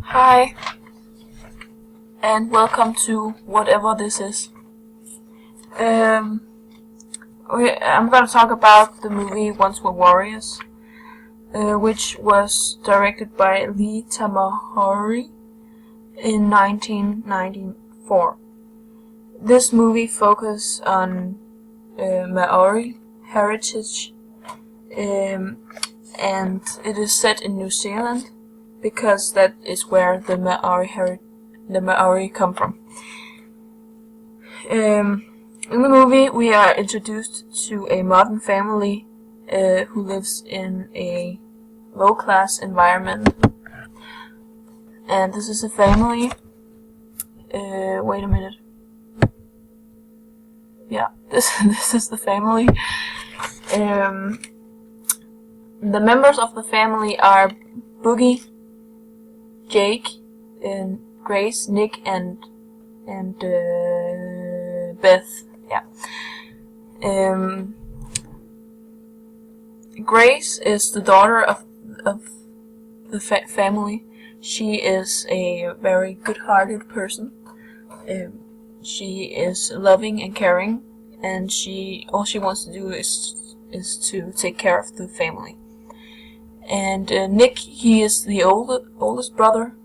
Hi, and welcome to whatever this is. I'm going to talk about the movie Once Were Warriors, which was directed by Lee Tamahori in 1994. This movie focuses on Maori heritage, and it is set in New Zealand, because that is where the Maori come from. In the movie, we are introduced to a modern family who lives in a low-class environment, and this is a family. Wait a minute. Yeah, this is the family. The members of the family are Boogie, Jake, and Grace, Nick, and Beth. Yeah. Grace is the daughter of the family. She is a very good-hearted person. She is loving and caring, and all she wants to do is to take care of the family. And Nick, he is the oldest brother,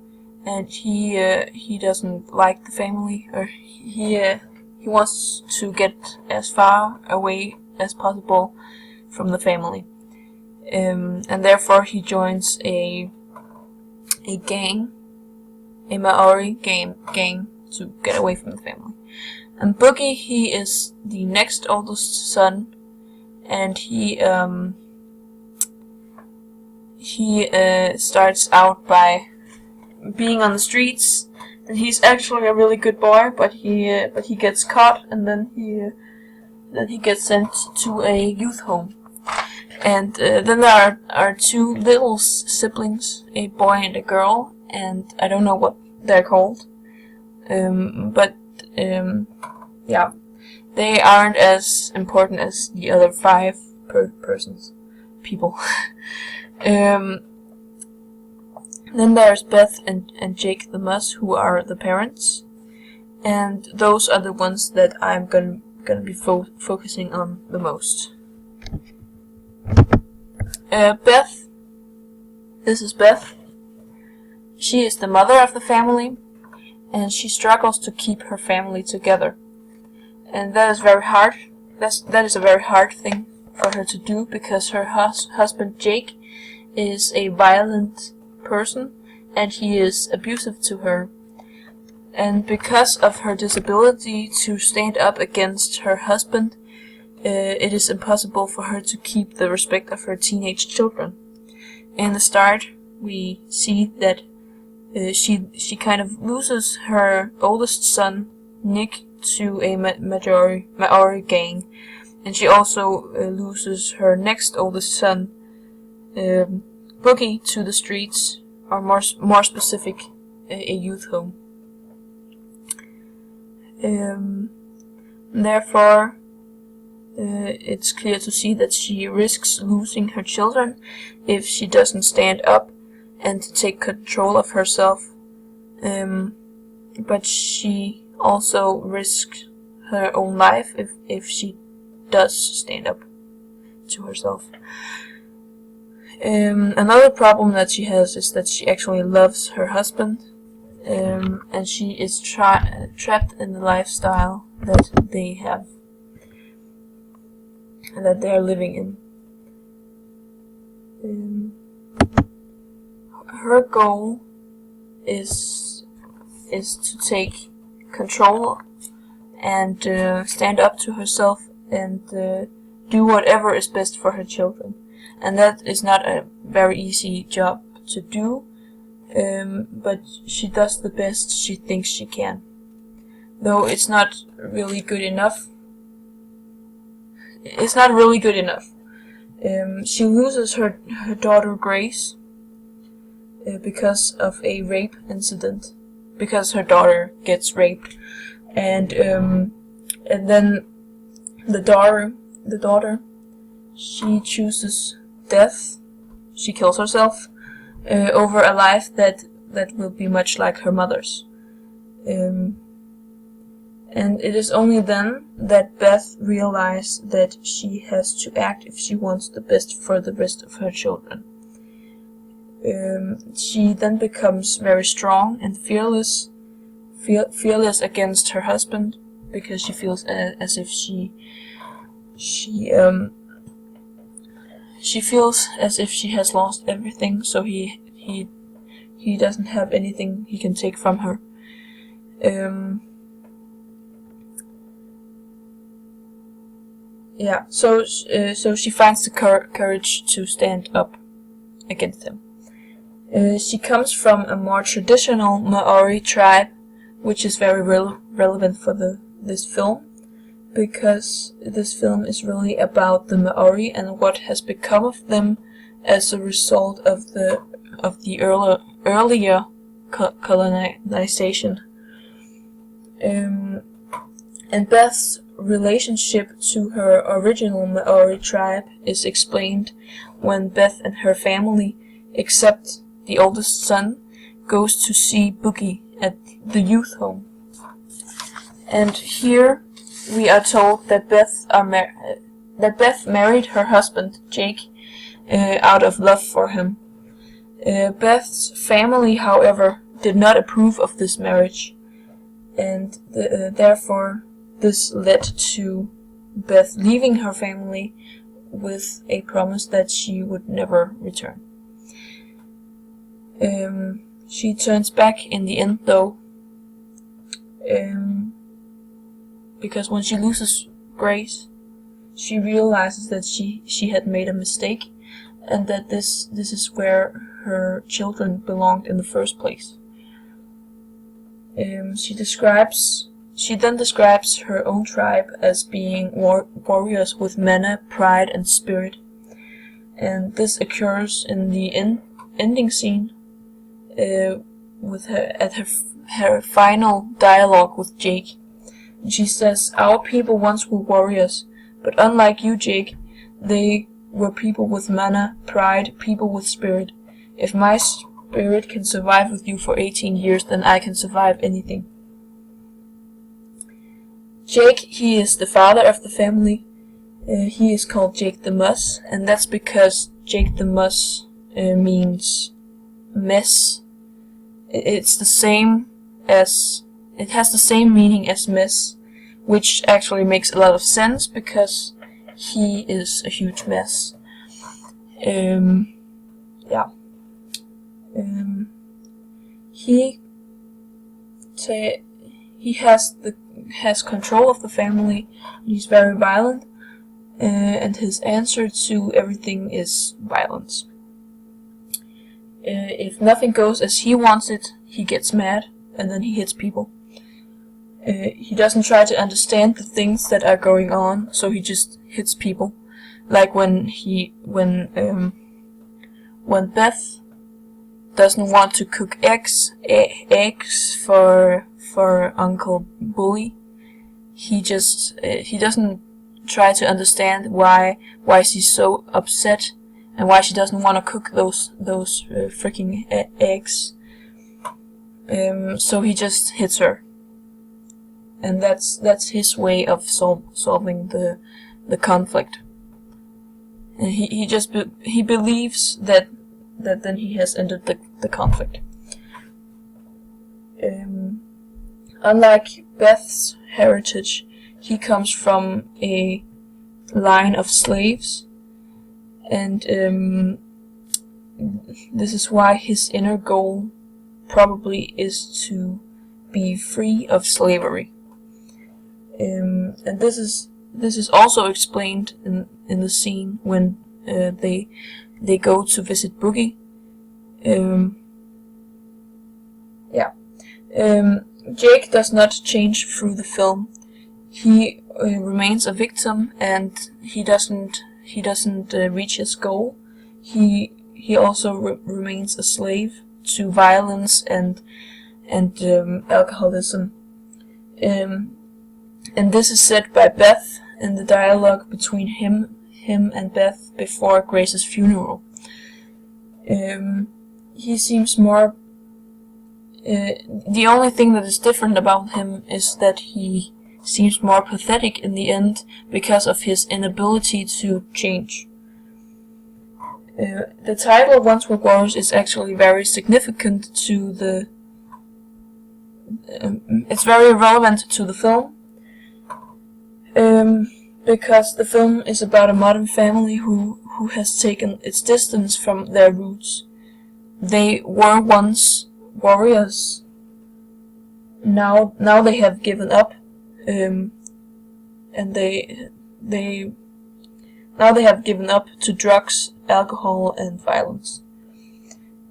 and he doesn't like the family, or he wants to get as far away as possible from the family, and therefore he joins a gang, a Maori gang to get away from the family. And Boogie, he is the next oldest son, and he starts out by being on the streets, and he's actually a really good boy, but he gets caught, and then he gets sent to a youth home. And then there are two little siblings, a boy and a girl, and I don't know what they're called, yeah, they aren't as important as the other five people. Then there's Beth and Jake the Muss, who are the parents, and those are the ones that I'm gonna be focusing on the most. Beth. This is Beth. She is the mother of the family, and she struggles to keep her family together, and that is very hard. That is a very hard thing for her to do, because her husband Jake is a violent person, and he is abusive to her. And because of her disability to stand up against her husband, it is impossible for her to keep the respect of her teenage children. In the start, we see that she kind of loses her oldest son, Nick, to a Maori gang, and she also loses her next oldest son, Boogie, to the streets, or more specific, a youth home. Therefore, it's clear to see that she risks losing her children if she doesn't stand up and take control of herself. But she also risks her own life if she does stand up to herself. Another problem that she has is that she actually loves her husband, and she is trapped in the lifestyle that they have, and that they are living in. Her goal is to take control and stand up to herself and do whatever is best for her children. And that is not a very easy job to do, but she does the best she thinks she can. Though it's not really good enough. It's not really good enough. She loses her daughter Grace because of a rape incident, because her daughter gets raped, and then the daughter, she chooses death. She kills herself over a life that that will be much like her mother's. And it is only then that Beth realized that she has to act if she wants the best for the rest of her children. She then becomes very strong and fearless against her husband, because she feels as if she feels as if she has lost everything, so he doesn't have anything he can take from her. So she finds the courage to stand up against him. She comes from a more traditional Maori tribe, which is very relevant for this film, because this film is really about the Maori and what has become of them as a result of the earlier colonization. And Beth's relationship to her original Maori tribe is explained when Beth and her family, except the oldest son, goes to see Boogie at the youth home. And here we are told that Beth married her husband Jake out of love for him. Beth's family, however, did not approve of this marriage, and therefore this led to Beth leaving her family with a promise that she would never return. She turns back in the end, though, because when she loses Grace, she realizes that she had made a mistake, and that this is where her children belonged in the first place. She then describes her own tribe as being warriors with mana, pride, and spirit, and this occurs in the ending scene with her final dialogue with Jake. She says, "Our people once were warriors, but unlike you, Jake, they were people with mana, pride, people with spirit. If my spirit can survive with you for 18 years, then I can survive anything." Jake, he is the father of the family. He is called Jake the Muss, and that's because Jake the Muss means mess. It has the same meaning as mess, which actually makes a lot of sense because he is a huge mess. He has control of the family. He's very violent, and his answer to everything is violence. If nothing goes as he wants it, he gets mad, and then he hits people. He doesn't try to understand the things that are going on, so he just hits people. Like when Beth doesn't want to cook eggs for Uncle Bully, he doesn't try to understand why she's so upset and why she doesn't want to cook those freaking eggs. So he just hits her, and that's his way of solving the conflict. And he believes that then he has ended the conflict. Unlike Beth's heritage, he comes from a line of slaves, and this is why his inner goal probably is to be free of slavery. And this is also explained in the scene when they go to visit Boogie. Jake does not change through the film. He remains a victim, and he doesn't reach his goal. He also remains a slave to violence and alcoholism. And this is said by Beth in the dialogue between him and Beth before Grace's funeral. He seems more The only thing that is different about him is that he seems more pathetic in the end because of his inability to change. The title Once Were Warriors is actually very significant to the... it's very relevant to the film, because the film is about a modern family who has taken its distance from their roots. They were once warriors. Now they have given up, and now they have given up to drugs, alcohol, and violence.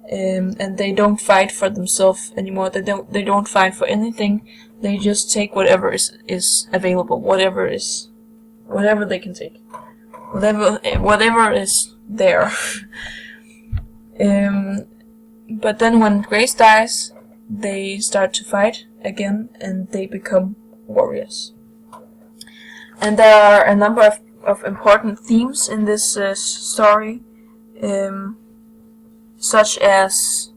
And they don't fight for themselves anymore. They don't fight for anything. They just take whatever is available, whatever they can take, whatever is there. But then when Grace dies, they start to fight again, and they become warriors. And there are a number of important themes in this story, such as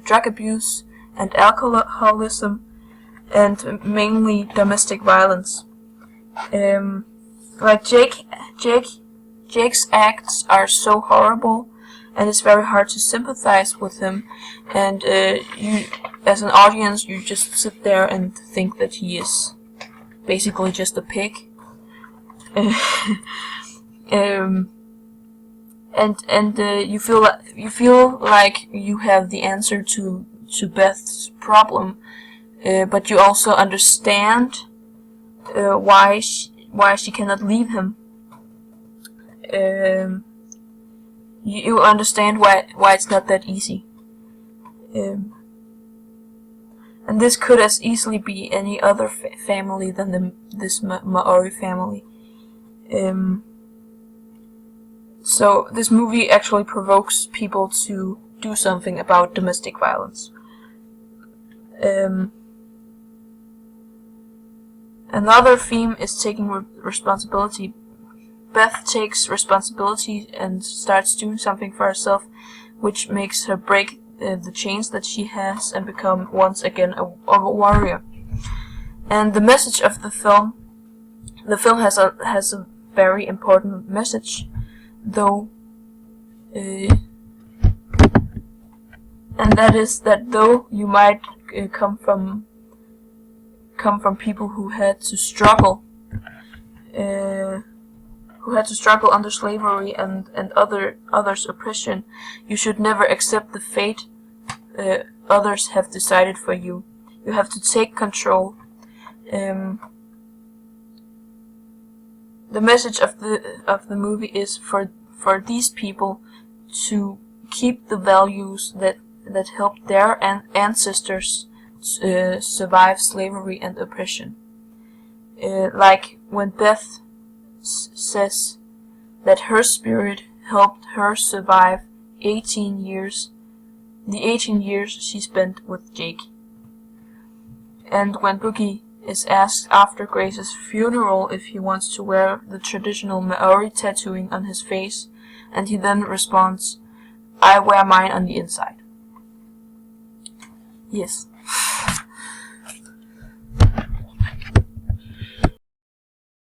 drug abuse and alcoholism, and mainly domestic violence. Like Jake's acts are so horrible, and it's very hard to sympathize with him. And you, as an audience, you just sit there and think that he is basically just a pig. You feel like you have the answer to Beth's problem, but you also understand why she cannot leave him. You understand why it's not that easy. And this could as easily be any other family than this Maori family. So this movie actually provokes people to do something about domestic violence. Another theme is taking responsibility. Beth takes responsibility and starts doing something for herself, which makes her break the chains that she has and become once again a warrior. And the message of the film has a very important message, though, and that is that though you might come from people who had to struggle under slavery and others' oppression, you should never accept the fate others have decided for you. You have to take control. The message of the movie is for these people to keep the values that helped their ancestors survive slavery and oppression. Like when Beth says that her spirit helped her survive 18 years, the 18 years she spent with Jake. And when Boogie is asked after Grace's funeral if he wants to wear the traditional Maori tattooing on his face, and he then responds, "I wear mine on the inside." Yes.